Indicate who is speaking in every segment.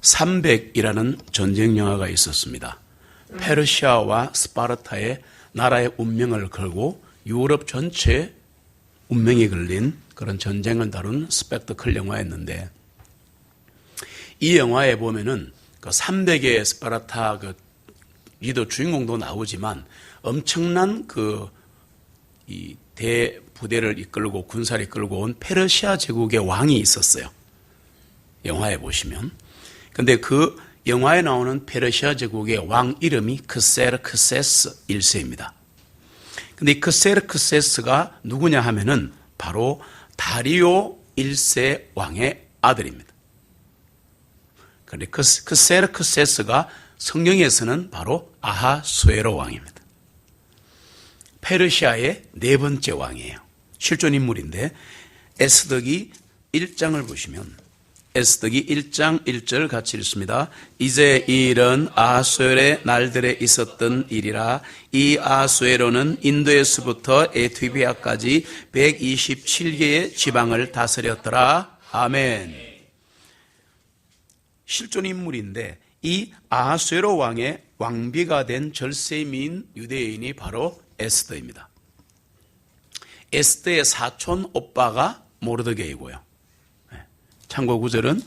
Speaker 1: 300이라는 전쟁 영화가 있었습니다. 페르시아와 스파르타의 나라의 운명을 걸고 유럽 전체에 운명이 걸린 그런 전쟁을 다룬 스펙터클 영화였는데, 이 영화에 보면은 그 300의 스파르타 그 리더 주인공도 나오지만 엄청난 이 대부대를 이끌고 군사를 이끌고 온 페르시아 제국의 왕이 있었어요. 영화에 보시면. 근데 그 영화에 나오는 페르시아 제국의 왕 이름이 크세르크세스 1세입니다. 근데 이 크세르크세스가 누구냐 하면은 바로 다리오 1세 왕의 아들입니다. 그런데 크세르크세스가 성경에서는 바로 아하수에로 왕입니다. 페르시아의 네 번째 왕이에요. 실존 인물인데, 에스더기 1장을 보시면 에스더기 1장 1절 같이 읽습니다. 이제 이 일은 아하수에로의 날들에 있었던 일이라. 이 아하수에로는 인도에서부터 에티오피아까지 127개의 지방을 다스렸더라. 아멘. 실존 인물인데, 이 아하수에로 왕의 왕비가 된 절세민 유대인이 바로 에스더입니다. 에스더의 사촌 오빠가 모르드게이고요. 참고 구절은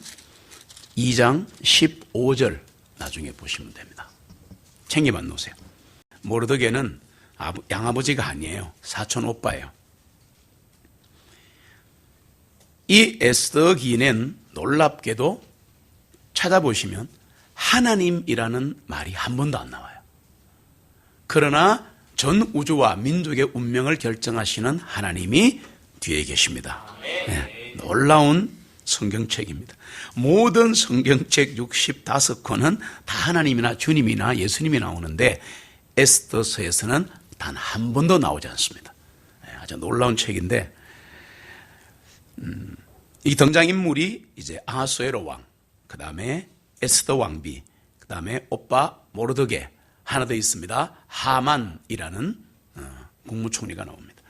Speaker 1: 2장 15절 나중에 보시면 됩니다. 챙겨만 놓으세요. 모르드게는 양아버지가 아니에요. 사촌 오빠예요. 이 에스더기는 놀랍게도 찾아보시면 하나님이라는 말이 한 번도 안 나와요. 그러나 전 우주와 민족의 운명을 결정하시는 하나님이 뒤에 계십니다. 네, 놀라운 성경책입니다. 모든 성경책 65권은 다 하나님이나 주님이나 예수님이 나오는데, 에스더서에서는 단 한 번도 나오지 않습니다. 네, 아주 놀라운 책인데, 이 등장인물이 이제 아하수에로 왕, 그 다음에 에스더 왕비, 그 다음에 오빠 모르드게, 하나 더 있습니다. 하만이라는 국무총리가 나옵니다.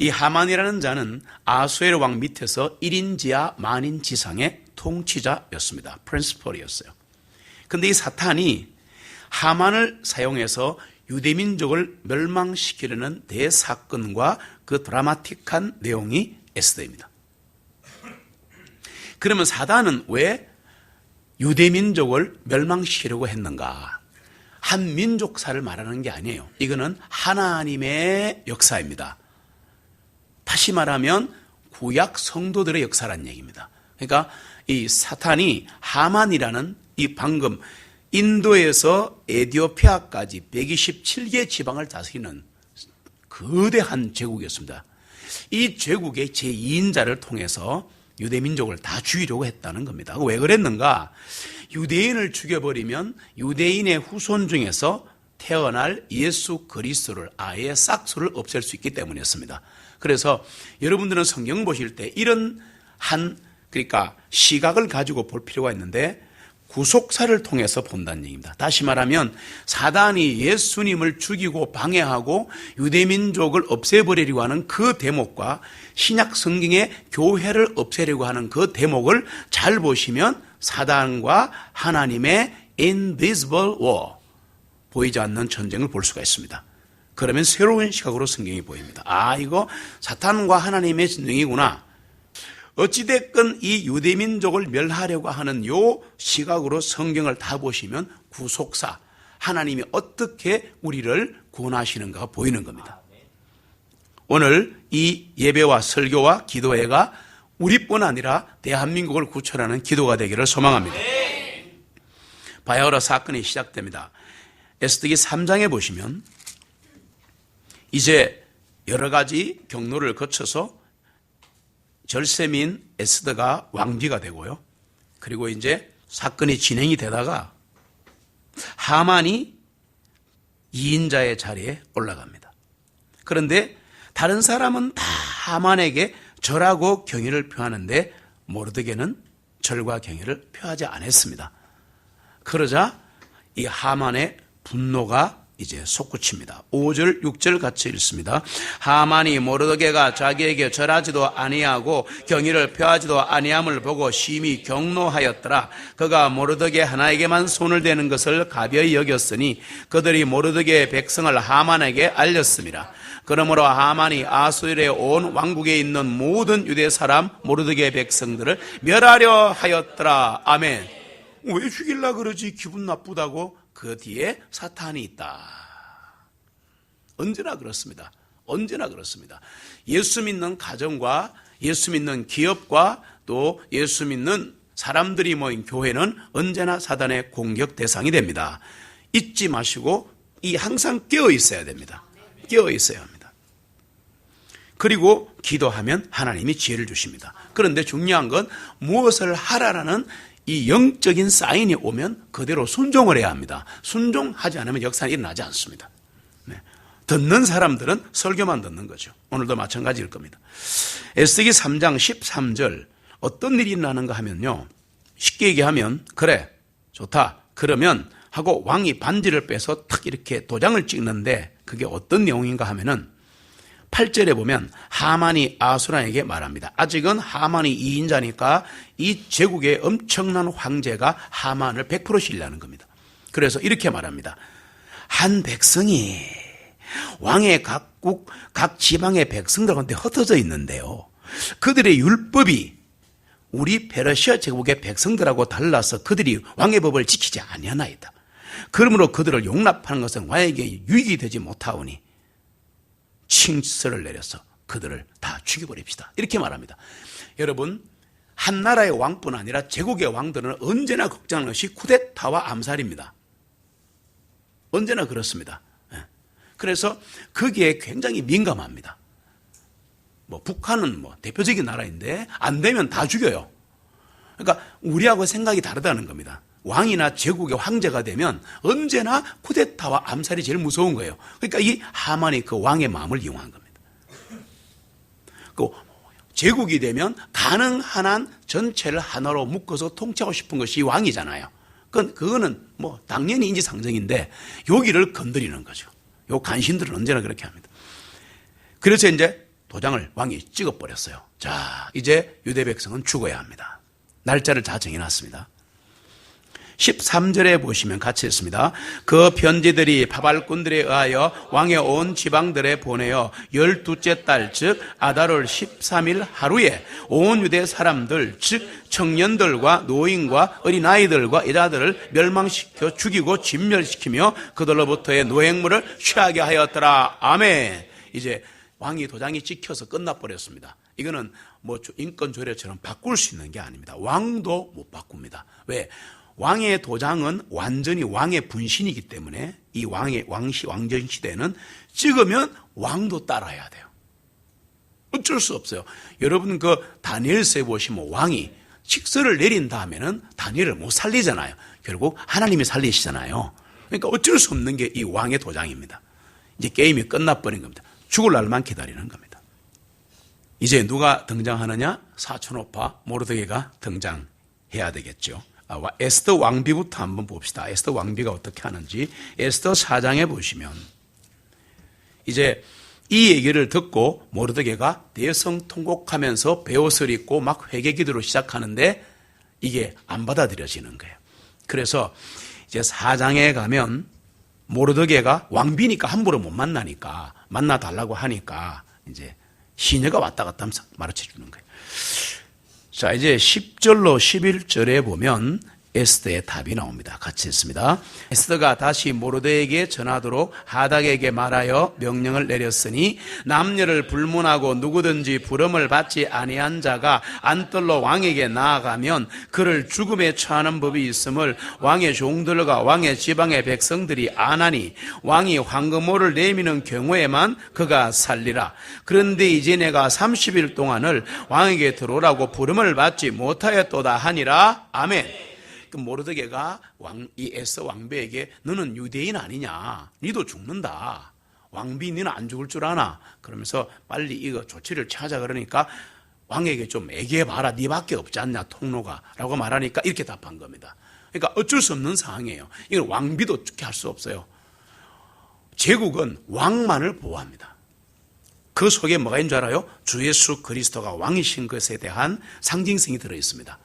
Speaker 1: 이 하만이라는 자는 아하수에로 왕 밑에서 1인 지하 만인 지상의 통치자였습니다. 프린시펄이었어요. 그런데 이 사탄이 하만을 사용해서 유대민족을 멸망시키려는 대사건과 그 드라마틱한 내용이 에스더입니다. 그러면 사단은 왜 유대민족을 멸망시키려고 했는가? 한 민족사를 말하는 게 아니에요. 이거는 하나님의 역사입니다. 다시 말하면 구약 성도들의 역사라는 얘기입니다. 그러니까 이 사탄이 하만이라는 이 방금 인도에서 에티오피아까지 127개 지방을 다스리는 거대한 제국이었습니다. 이 제국의 제2인자를 통해서 유대민족을 다 죽이려고 했다는 겁니다. 왜 그랬는가? 유대인을 죽여버리면 유대인의 후손 중에서 태어날 예수 그리스도를 아예 싹수를 없앨 수 있기 때문이었습니다. 그래서 여러분들은 성경 보실 때 이런 그러니까 시각을 가지고 볼 필요가 있는데, 구속사를 통해서 본다는 얘기입니다. 다시 말하면 사단이 예수님을 죽이고 방해하고 유대민족을 없애버리려고 하는 그 대목과 신약 성경의 교회를 없애려고 하는 그 대목을 잘 보시면 사단과 하나님의 invisible war, 보이지 않는 전쟁을 볼 수가 있습니다. 그러면 새로운 시각으로 성경이 보입니다. 아, 이거 사탄과 하나님의 전쟁이구나. 어찌됐건 이 유대민족을 멸하려고 하는 요 시각으로 성경을 다 보시면 구속사, 하나님이 어떻게 우리를 구원하시는가가 보이는 겁니다. 오늘 이 예배와 설교와 기도회가 우리뿐 아니라 대한민국을 구출하는 기도가 되기를 소망합니다. 바야흐로 사건이 시작됩니다. 에스더기 3장에 보시면 이제 여러 가지 경로를 거쳐서 절세민 에스더가 왕비가 되고요. 그리고 이제 사건이 진행이 되다가 하만이 2인자의 자리에 올라갑니다. 그런데 다른 사람은 다 하만에게 절하고 경의를 표하는데 모르드게는 절과 경의를 표하지 않았습니다. 그러자 이 하만의 분노가 이제 솟구칩니다. 5절 6절 같이 읽습니다. 하만이 모르드게가 자기에게 절하지도 아니하고 경의를 표하지도 아니함을 보고 심히 경노하였더라. 그가 모르드게 하나에게만 손을 대는 것을 가벼이 여겼으니 그들이 모르드게의 백성을 하만에게 알렸습니다. 그러므로 하만이 아수르의 온 왕국에 있는 모든 유대 사람 모르드게의 백성들을 멸하려 하였더라. 아멘. 왜 죽일라 그러지? 기분 나쁘다고? 그 뒤에 사탄이 있다. 언제나 그렇습니다. 언제나 그렇습니다. 예수 믿는 가정과 예수 믿는 기업과 또 예수 믿는 사람들이 모인 교회는 언제나 사단의 공격 대상이 됩니다. 잊지 마시고 항상 깨어 있어야 됩니다. 깨어 있어야 합니다. 그리고 기도하면 하나님이 지혜를 주십니다. 그런데 중요한 건 무엇을 하라라는 이 영적인 사인이 오면 그대로 순종을 해야 합니다. 순종하지 않으면 역사는 일어나지 않습니다. 네. 듣는 사람들은 설교만 듣는 거죠. 오늘도 마찬가지일 겁니다. 에스더기 3장 13절 어떤 일이 일어나는가 하면요. 쉽게 얘기하면 그래 좋다 그러면 하고 왕이 반지를 빼서 탁 이렇게 도장을 찍는데 그게 어떤 내용인가 하면은 8절에 보면 하만이 아수라에게 말합니다. 아직은 하만이 2인자니까 이 제국의 엄청난 황제가 하만을 100% 신뢰하는 겁니다. 그래서 이렇게 말합니다. 한 백성이 왕의 각국 각 지방의 백성들한테 흩어져 있는데요. 그들의 율법이 우리 페르시아 제국의 백성들하고 달라서 그들이 왕의 법을 지키지 아니하나이다. 그러므로 그들을 용납하는 것은 왕에게 유익이 되지 못하오니 칭설을 내려서 그들을 다 죽여버립시다. 이렇게 말합니다. 여러분 한 나라의 왕뿐 아니라 제국의 왕들은 언제나 걱정하는 것이 쿠데타와 암살입니다. 언제나 그렇습니다. 그래서 거기에 굉장히 민감합니다. 북한은 대표적인 나라인데 안 되면 다 죽여요. 그러니까 우리하고 생각이 다르다는 겁니다. 왕이나 제국의 황제가 되면 언제나 쿠데타와 암살이 제일 무서운 거예요. 그러니까 이 하만이 그 왕의 마음을 이용한 겁니다. 그 제국이 되면 가능한 한 전체를 하나로 묶어서 통치하고 싶은 것이 왕이잖아요. 그거는 당연히 인지상정인데 여기를 건드리는 거죠. 요 간신들은 언제나 그렇게 합니다. 그래서 이제 도장을 왕이 찍어버렸어요. 자, 이제 유대 백성은 죽어야 합니다. 날짜를 다 정해놨습니다. 13절에 보시면 같이 읽습니다. 그 편지들이 바발꾼들에 의하여 왕의 온 지방들에 보내어 12째 달 즉 아달월 13일 하루에 온 유대 사람들 즉 청년들과 노인과 어린아이들과 여자들을 멸망시켜 죽이고 진멸시키며 그들로부터의 노획물을 취하게 하였더라. 아멘. 이제 왕이 도장이 찍혀서 끝나버렸습니다. 이거는 인권 조례처럼 바꿀 수 있는 게 아닙니다. 왕도 못 바꿉니다. 왜? 왕의 도장은 완전히 왕의 분신이기 때문에 이 왕전 시대는 찍으면 왕도 따라야 돼요. 어쩔 수 없어요. 여러분 다니엘서에 보시면 왕이 칙서를 내린 다음에는 다니엘을 못 살리잖아요. 결국 하나님이 살리시잖아요. 그러니까 어쩔 수 없는 게 이 왕의 도장입니다. 이제 게임이 끝나버린 겁니다. 죽을 날만 기다리는 겁니다. 이제 누가 등장하느냐? 사촌오빠 모르드게가 등장해야 되겠죠. 에스더 왕비부터 한번 봅시다. 에스더 왕비가 어떻게 하는지. 에스더 4장에 보시면 이제 이 얘기를 듣고 모르드게가 대성통곡하면서 베옷을 입고 막 회개기도로 시작하는데 이게 안 받아들여지는 거예요. 그래서 이제 4장에 가면 모르드게가 왕비니까 함부로 못 만나니까 만나달라고 하니까 이제 시녀가 왔다 갔다 하면서 마주쳐 주는 거예요. 자, 이제 10절로 11절에 보면 에스더의 답이 나옵니다. 같이 읽습니다. 에스더가 다시 모르드게에게 전하도록 하닥에게 말하여 명령을 내렸으니 남녀를 불문하고 누구든지 부름을 받지 아니한 자가 안뜰로 왕에게 나아가면 그를 죽음에 처하는 법이 있음을 왕의 종들과 왕의 지방의 백성들이 아나니 왕이 황금오를 내미는 경우에만 그가 살리라. 그런데 이제 내가 30일 동안을 왕에게 들어오라고 부름을 받지 못하였도다 하니라. 아멘. 모르드게가 이 에스더 왕비에게 너는 유대인 아니냐? 니도 죽는다. 왕비 너는 안 죽을 줄 아나? 그러면서 빨리 이거 조치를 찾아 그러니까 왕에게 좀 애기해봐라. 니밖에 없지 않냐 통로가 라고 말하니까 이렇게 답한 겁니다. 그러니까 어쩔 수 없는 상황이에요. 이걸 왕비도 어떻게 할 수 없어요. 제국은 왕만을 보호합니다. 그 속에 뭐가 있는 줄 알아요? 주 예수 그리스도가 왕이신 것에 대한 상징성이 들어있습니다.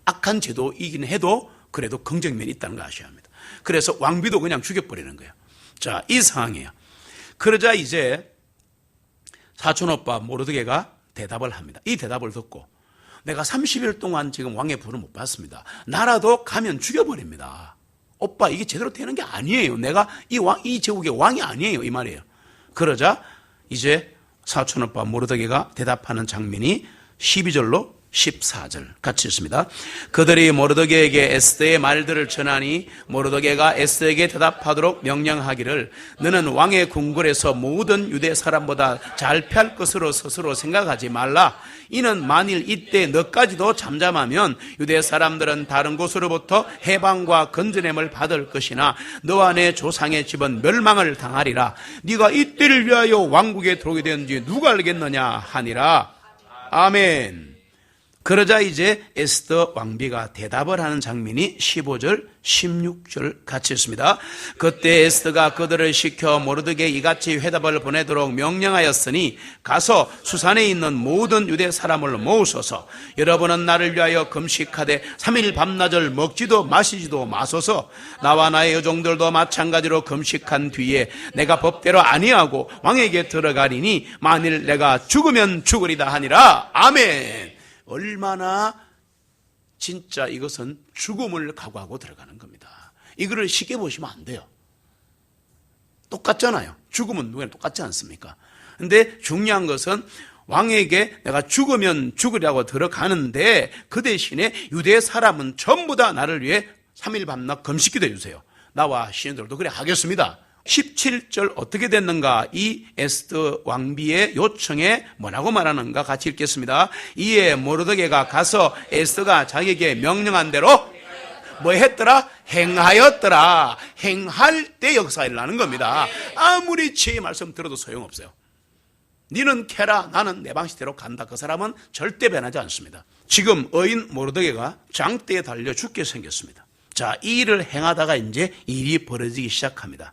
Speaker 1: 악한 제도이긴 해도 그래도 긍정면이 있다는 걸 아셔야 합니다. 그래서 왕비도 그냥 죽여버리는 거예요. 자, 이 상황이에요. 그러자 이제 사촌오빠 모르드게가 대답을 합니다. 이 대답을 듣고 내가 30일 동안 지금 왕의 부를 못 받습니다. 나라도 가면 죽여버립니다. 오빠 이게 제대로 되는 게 아니에요. 내가 이 제국의 왕이 아니에요. 이 말이에요. 그러자 이제 사촌오빠 모르드게가 대답하는 장면이 12절로 14절 같이 읽습니다. 그들이 모르드게에게 에스더의 말들을 전하니 모르드게가 에스더에게 대답하도록 명령하기를 너는 왕의 궁궐에서 모든 유대 사람보다 잘 피할 것으로 스스로 생각하지 말라. 이는 만일 이때 너까지도 잠잠하면 유대 사람들은 다른 곳으로부터 해방과 건져냄을 받을 것이나 너와 내 조상의 집은 멸망을 당하리라. 네가 이때를 위하여 왕국에 들어오게 되는지 누가 알겠느냐 하니라. 아멘. 그러자 이제 에스더 왕비가 대답을 하는 장면이 15절, 16절 같이 있습니다. 그때 에스더가 그들을 시켜 모르드게 이같이 회답을 보내도록 명령하였으니 가서 수산에 있는 모든 유대 사람을 모으소서. 여러분은 나를 위하여 금식하되 3일 밤낮을 먹지도 마시지도 마소서. 나와 나의 여종들도 마찬가지로 금식한 뒤에 내가 법대로 아니하고 왕에게 들어가리니 만일 내가 죽으면 죽으리다 하니라. 아멘. 얼마나 진짜 이것은 죽음을 각오하고 들어가는 겁니다. 이거를 쉽게 보시면 안 돼요. 똑같잖아요. 죽음은 누구나 똑같지 않습니까? 근데 중요한 것은 왕에게 내가 죽으면 죽으려고 들어가는데 그 대신에 유대 사람은 전부 다 나를 위해 3일 밤낮 금식기도 해주세요. 나와 시인들도 그래 하겠습니다. 17절 어떻게 됐는가? 이 에스더 왕비의 요청에 뭐라고 말하는가? 같이 읽겠습니다. 이에 모르드게가 가서 에스더가 자기에게 명령한 대로 뭐 했더라? 행하였더라. 행할 때 역사가 일어나는 겁니다. 아무리 제 말씀 들어도 소용없어요. 니는 캐라, 나는 내 방식대로 간다. 그 사람은 절대 변하지 않습니다. 지금 어인 모르드게가 장대에 달려 죽게 생겼습니다. 자, 이 일을 행하다가 이제 일이 벌어지기 시작합니다.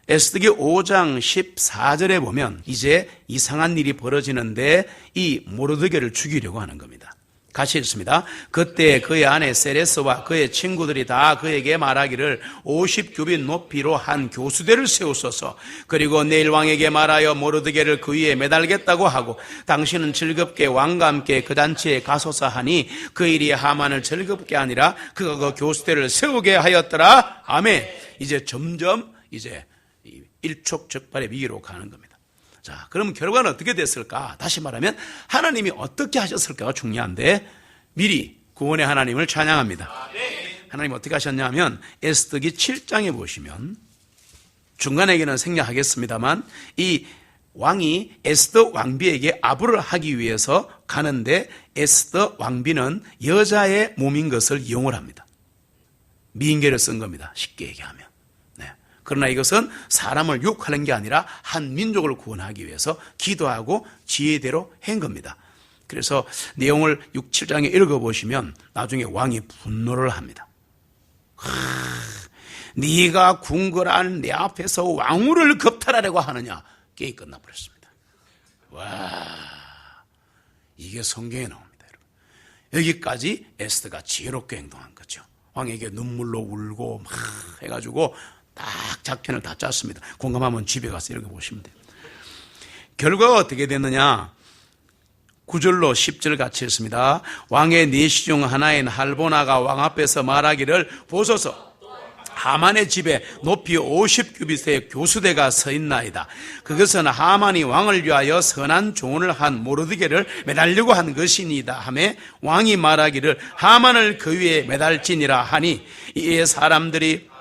Speaker 1: 에스더기 5장 14절에 보면 이제 이상한 일이 벌어지는데 이 모르드게를 죽이려고 하는 겁니다. 같이 읽습니다. 그때 그의 아내 세레스와 그의 친구들이 다 그에게 말하기를 50규빗 높이로 한 교수대를 세우소서. 그리고 내일 왕에게 말하여 모르드게를 그 위에 매달겠다고 하고 당신은 즐겁게 왕과 함께 그 잔치에 가소서 하니 그 일이 하만을 즐겁게 아니라 그가 그 교수대를 세우게 하였더라. 아멘. 이제 점점 이제 일촉즉발의 위기로 가는 겁니다. 자, 그럼 결과는 어떻게 됐을까? 다시 말하면 하나님이 어떻게 하셨을까가 중요한데 미리 구원의 하나님을 찬양합니다. 하나님 어떻게 하셨냐면 에스더기 7장에 보시면 중간에게는 생략하겠습니다만 이 왕이 에스더 왕비에게 아부를 하기 위해서 가는데 에스더 왕비는 여자의 몸인 것을 이용을 합니다. 미인계를 쓴 겁니다. 쉽게 얘기하면. 그러나 이것은 사람을 유혹하는 게 아니라 한 민족을 구원하기 위해서 기도하고 지혜대로 한 겁니다. 그래서 내용을 6, 7장에 읽어보시면 나중에 왕이 분노를 합니다. 네가 궁궐한 내 앞에서 왕후를 겁탈하려고 하느냐. 게임 끝나버렸습니다. 와, 이게 성경에 나옵니다. 여러분. 여기까지 에스더가 지혜롭게 행동한 거죠. 왕에게 눈물로 울고 막 해가지고 딱 작전을 다 짰습니다. 공감하면 집에 가서 읽어보시면 돼요. 결과가 어떻게 됐느냐? 9절로 10절 같이 했습니다. 왕의 내시 중 하나인 할보나가 왕 앞에서 말하기를 보소서. 하만의 집에 높이 50규빗의 교수대가 서 있나이다. 그것은 하만이 왕을 위하여 선한 조언을 한 모르드게를 매달려고 한 것이니이다 하매 왕이 말하기를 하만을 그 위에 매달지니라 하니 이에 사람들이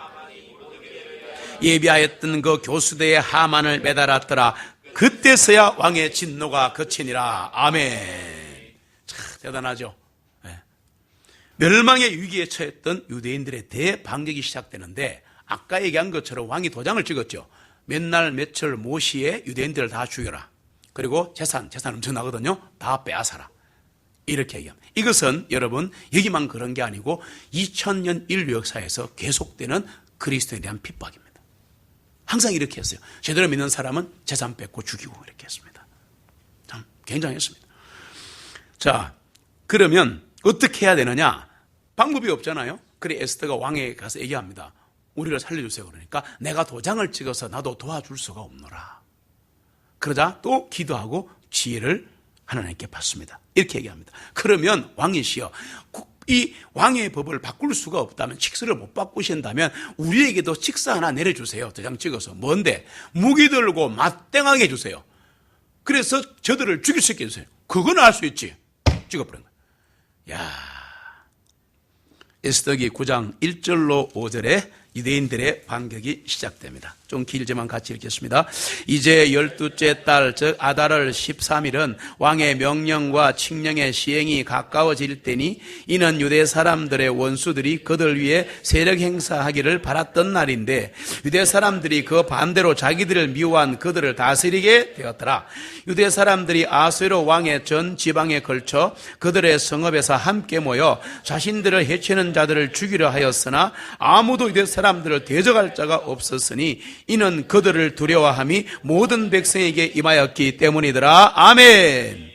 Speaker 1: 예비하였던 그 교수대에 하만을 매달았더라. 그때서야 왕의 진노가 그치니라. 아멘. 참 대단하죠. 네. 멸망의 위기에 처했던 유대인들의 대반격이 시작되는데 아까 얘기한 것처럼 왕이 도장을 찍었죠. 몇 날 며칠 모시에 유대인들을 다 죽여라. 그리고 재산 엄청나거든요. 다 빼앗아라. 이렇게 얘기합니다. 이것은 여러분 여기만 그런 게 아니고 2000년 인류 역사에서 계속되는 그리스도에 대한 핍박입니다. 항상 이렇게 했어요. 제대로 믿는 사람은 재산 뺏고 죽이고 이렇게 했습니다. 참 굉장했습니다. 자, 그러면 어떻게 해야 되느냐? 방법이 없잖아요. 그래 에스더가 왕에게 가서 얘기합니다. 우리를 살려주세요. 그러니까 내가 도장을 찍어서 나도 도와줄 수가 없노라. 그러자 또 기도하고 지혜를 하나님께 받습니다. 이렇게 얘기합니다. 그러면 왕이시여, 이 왕의 법을 바꿀 수가 없다면, 칙서를 못 바꾸신다면 우리에게도 칙서 하나 내려주세요. 도장 찍어서. 뭔데? 무기 들고 맞대응하게 해주세요. 그래서 저들을 죽일 수 있게 해주세요. 그건 알 수 있지. 찍어버린 거예요. 야, 에스더기 9장 1절로 5절에 유대인들의 반격이 시작됩니다. 좀 길지만 같이 읽겠습니다. 이제 12째 달 즉 아달월 13일은 왕의 명령과 칙령의 시행이 가까워질 때니 이는 유대 사람들의 원수들이 그들 위해 세력 행사하기를 바랐던 날인데 유대 사람들이 그 반대로 자기들을 미워한 그들을 다스리게 되었더라. 유대 사람들이 아수에로 왕의 전 지방에 걸쳐 그들의 성읍에서 함께 모여 자신들을 해치는 자들을 죽이려 하였으나 아무도 유대 사람들을 대적할 자가 없었으니 이는 그들을 두려워함이 모든 백성에게 임하였기 때문이더라. 아멘.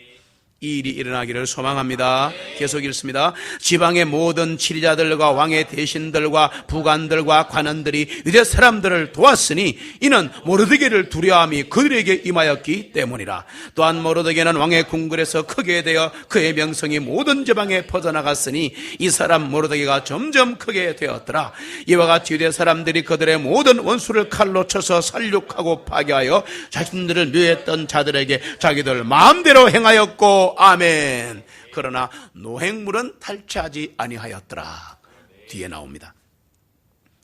Speaker 1: 이 일이 일어나기를 소망합니다. 계속 읽습니다. 지방의 모든 지리자들과 왕의 대신들과 부관들과 관원들이 유대 사람들을 도왔으니 이는 모르드게를 두려워함이 그들에게 임하였기 때문이라. 또한 모르드게는 왕의 궁궐에서 크게 되어 그의 명성이 모든 지방에 퍼져나갔으니 이 사람 모르드게가 점점 크게 되었더라. 이와 같이 유대 사람들이 그들의 모든 원수를 칼로 쳐서 살육하고 파괴하여 자신들을 묘했던 자들에게 자기들 마음대로 행하였고 아멘. 그러나 노획물은 탈취하지 아니하였더라. 뒤에 나옵니다.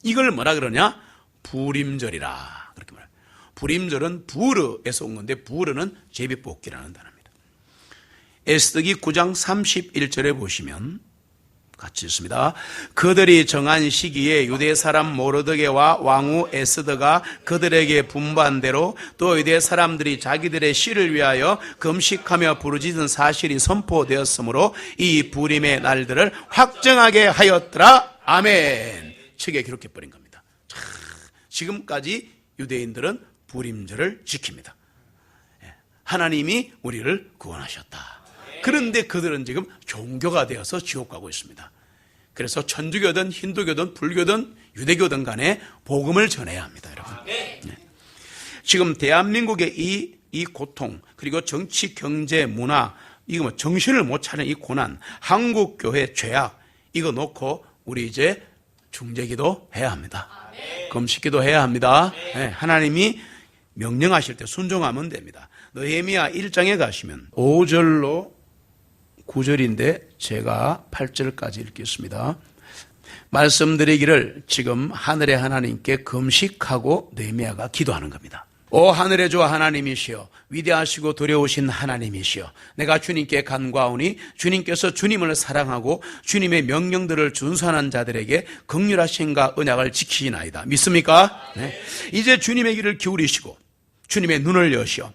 Speaker 1: 이걸 뭐라 그러냐? 부림절이라 그렇게 말해요. 부림절은 부르에서 온 건데 부르는 제비뽑기라는 단어입니다. 에스더기 9장 31절에 보시면 같이 있습니다. 그들이 정한 시기에 유대 사람 모르드게와 왕후 에스더가 그들에게 분부한 대로 또 유대 사람들이 자기들의 씨를 위하여 금식하며 부르짖은 사실이 선포되었으므로 이 부림의 날들을 확정하게 하였더라. 아멘. 책에 기록해버린 겁니다. 지금까지 유대인들은 부림절을 지킵니다. 하나님이 우리를 구원하셨다. 그런데 그들은 지금 종교가 되어서 지옥 가고 있습니다. 그래서 천주교든 힌두교든 불교든 유대교든 간에 복음을 전해야 합니다, 여러분. 네. 지금 대한민국의 이 고통, 그리고 정치, 경제, 문화, 이거 뭐 정신을 못 차리는 이 고난, 한국교회 죄악, 이거 놓고 우리 이제 중재기도 해야 합니다. 금식기도 해야 합니다. 네. 하나님이 명령하실 때 순종하면 됩니다. 느헤미야 1장에 가시면 5절로 9절인데 제가 8절까지 읽겠습니다. 말씀드리기를 지금 하늘의 하나님께 금식하고 느헤미야가 기도하는 겁니다. 오 하늘의 주 하나님이시여, 위대하시고 두려우신 하나님이시여, 내가 주님께 간구하오니 주님께서 주님을 사랑하고 주님의 명령들을 준수하는 자들에게 긍휼하심과 언약을 지키시나이다. 믿습니까? 네. 이제 주님의 귀를 기울이시고 주님의 눈을 여시어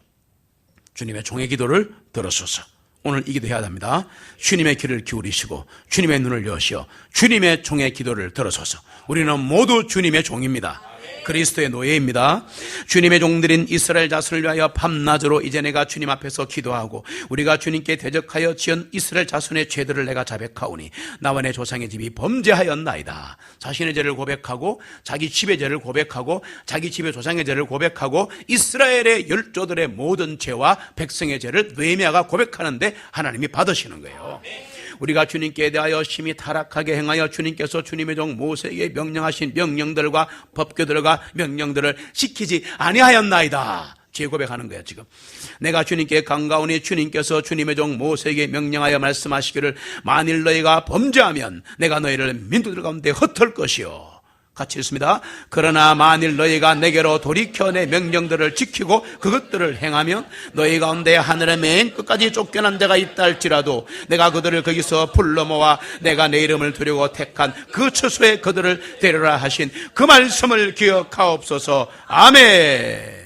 Speaker 1: 주님의 종의 기도를 들으소서. 오늘 이 기도 해야 합니다. 주님의 귀를 기울이시고 주님의 눈을 여시어 주님의 종의 기도를 들으소서. 우리는 모두 주님의 종입니다. 그리스도의 노예입니다. 주님의 종들인 이스라엘 자손을 위하여 밤낮으로 이제 내가 주님 앞에서 기도하고 우리가 주님께 대적하여 지은 이스라엘 자손의 죄들을 내가 자백하오니 나와 내 조상의 집이 범죄하였나이다. 자신의 죄를 고백하고 자기 집의 죄를 고백하고 자기 집의 조상의 죄를 고백하고 이스라엘의 열조들의 모든 죄와 백성의 죄를 느헤미야가 고백하는데 하나님이 받으시는 거예요. 우리가 주님께 대하여 심히 타락하게 행하여 주님께서 주님의 종 모세에게 명령하신 명령들과 법규들과 명령들을 지키지 아니하였나이다. 죄 고백하는 거야 지금. 내가 주님께 간구하오니 주님께서 주님의 종 모세에게 명령하여 말씀하시기를 만일 너희가 범죄하면 내가 너희를 민족들 가운데 흩을 것이요. 같이 읽습니다. 그러나 만일 너희가 내게로 돌이켜 내 명령들을 지키고 그것들을 행하면 너희 가운데 하늘의 맨 끝까지 쫓겨난 데가 있다 할지라도 내가 그들을 거기서 불러 모아 내가 내 이름을 두려고 택한 그 처소에 그들을 데려라 하신 그 말씀을 기억하옵소서. 아멘.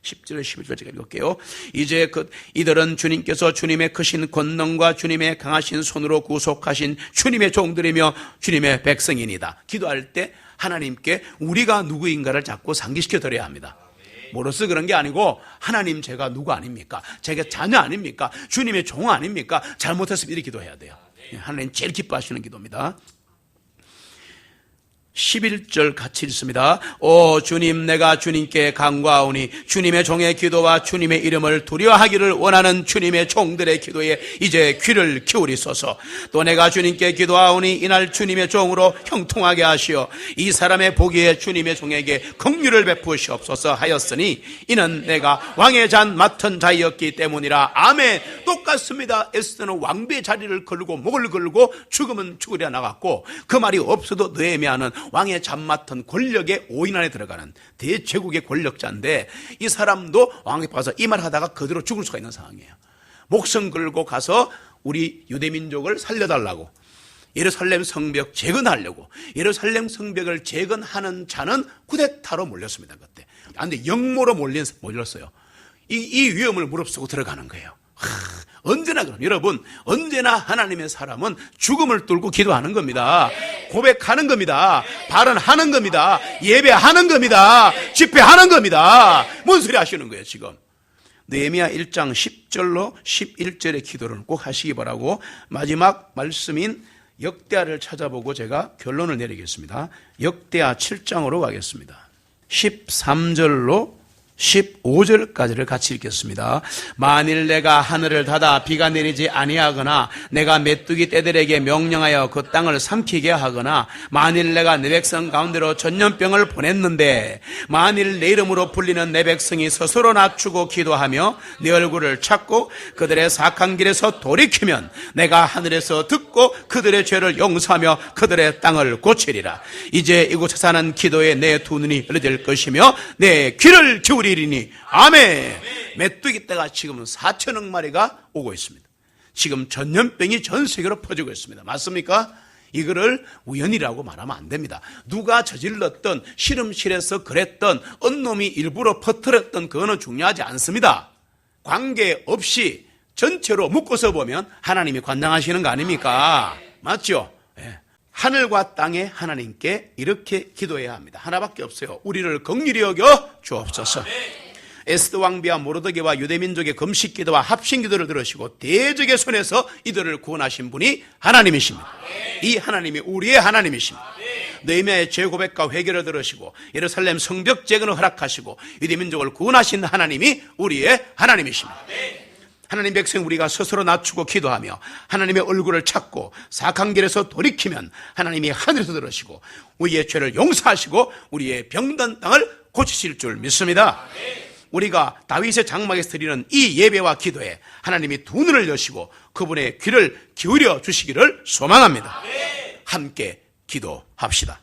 Speaker 1: 10절 11절까지 읽을게요. 이제 이들은 주님께서 주님의 크신 권능과 주님의 강하신 손으로 구속하신 주님의 종들이며 주님의 백성이니다. 기도할 때 하나님께 우리가 누구인가를 자꾸 상기시켜 드려야 합니다. 뭐로서 그런 게 아니고 하나님 제가 누구 아닙니까? 제가 자녀 아닙니까? 주님의 종 아닙니까? 잘못했으면 이렇게 기도해야 돼요. 하나님 제일 기뻐하시는 기도입니다. 11절 같이 읽습니다. 오 주님, 내가 주님께 간구하오니 주님의 종의 기도와 주님의 이름을 두려워하기를 원하는 주님의 종들의 기도에 이제 귀를 기울이소서. 또 내가 주님께 기도하오니 이날 주님의 종으로 형통하게 하시어 이 사람의 보기에 주님의 종에게 긍휼을 베푸시옵소서 하였으니 이는 내가 왕의 잔 맡은 자였기 때문이라. 아멘. 똑같습니다. 에스더는 왕비의 자리를 걸고 목을 걸고 죽으면 죽으려 나갔고 그 말이 없어도 느헤미야는 왕의 잔 맡은 권력의 5인 안에 들어가는 대제국의 권력자인데 이 사람도 왕에 가서 이 말 하다가 그대로 죽을 수가 있는 상황이에요. 목숨 걸고 가서 우리 유대민족을 살려달라고 예루살렘 성벽 재건하려고 예루살렘 성벽을 재건하는 자는 쿠데타로 몰렸습니다. 그때. 그런데 영모로 몰렸어요. 이 위험을 무릅쓰고 들어가는 거예요. 언제나 그럼 여러분, 언제나 하나님의 사람은 죽음을 뚫고 기도하는 겁니다. 고백하는 겁니다. 발언하는 겁니다. 예배하는 겁니다. 집회하는 겁니다. 뭔 소리 하시는 거예요 지금. 느헤미야 1장 10절로 11절의 기도를 꼭 하시기 바라고 마지막 말씀인 역대하를 찾아보고 제가 결론을 내리겠습니다. 역대하 7장으로 가겠습니다. 13절로 15절까지를 같이 읽겠습니다. 만일 내가 하늘을 닫아 비가 내리지 아니하거나 내가 메뚜기 떼들에게 명령하여 그 땅을 삼키게 하거나 만일 내가 내 백성 가운데로 전염병을 보냈는데 만일 내 이름으로 불리는 내 백성이 스스로 낮추고 기도하며 내 얼굴을 찾고 그들의 사악한 길에서 돌이키면 내가 하늘에서 듣고 그들의 죄를 용서하며 그들의 땅을 고치리라. 이제 이곳에 사는 기도에 내 두 눈이 열릴 것이며 내 귀를 기울이리니 아멘. 메뚜기 떼가 지금은 4천억 마리가 오고 있습니다. 지금 전염병이 전 세계로 퍼지고 있습니다. 맞습니까? 이거를 우연이라고 말하면 안 됩니다. 누가 저질렀던 실험실에서 그랬던 언놈이 일부러 퍼뜨렸던 그거는 중요하지 않습니다. 관계없이 전체로 묶어서 보면 하나님이 관장하시는 거 아닙니까? 맞죠? 네. 하늘과 땅에 하나님께 이렇게 기도해야 합니다. 하나밖에 없어요. 우리를 긍휼히 여겨 주옵소서. 에스더 왕비와 모르드게와 유대민족의 금식기도와 합심기도를 들으시고 대적의 손에서 이들을 구원하신 분이 하나님이십니다. 이 하나님이 우리의 하나님이십니다. 느헤미야의 죄 고백과 회개를 들으시고 예루살렘 성벽 재건을 허락하시고 유대민족을 구원하신 하나님이 우리의 하나님이십니다. 하나님 백성 우리가 스스로 낮추고 기도하며 하나님의 얼굴을 찾고 사악한 길에서 돌이키면 하나님이 하늘에서 들으시고 우리의 죄를 용서하시고 우리의 병든 땅을 고치실 줄 믿습니다. 우리가 다윗의 장막에서 드리는 이 예배와 기도에 하나님이 두 눈을 여시고 그분의 귀를 기울여 주시기를 소망합니다. 함께 기도합시다.